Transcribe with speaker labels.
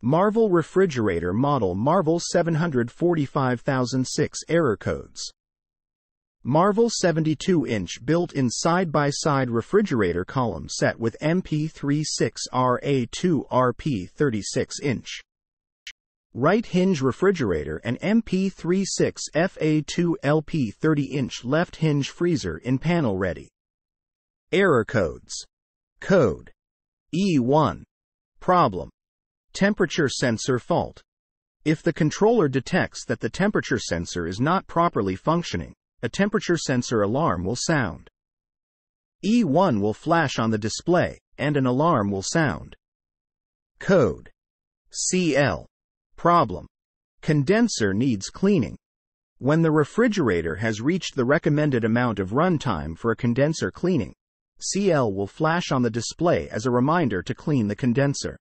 Speaker 1: Marvel refrigerator model Marvel 745006 error codes. Marvel 72-inch built-in side-by-side refrigerator column set with MP36RA2 RP 36-inch. Right hinge refrigerator and MP36 FA2 LP 30-inch left hinge freezer in panel ready. Error codes. Code E1. Problem. Temperature sensor fault. If the controller detects that the temperature sensor is not properly functioning, a temperature sensor alarm will sound. E1 will flash on the display, and an alarm will sound. Code CL. Problem. Condenser needs cleaning. When the refrigerator has reached the recommended amount of runtime for a condenser cleaning, CL will flash on the display as a reminder to clean the condenser.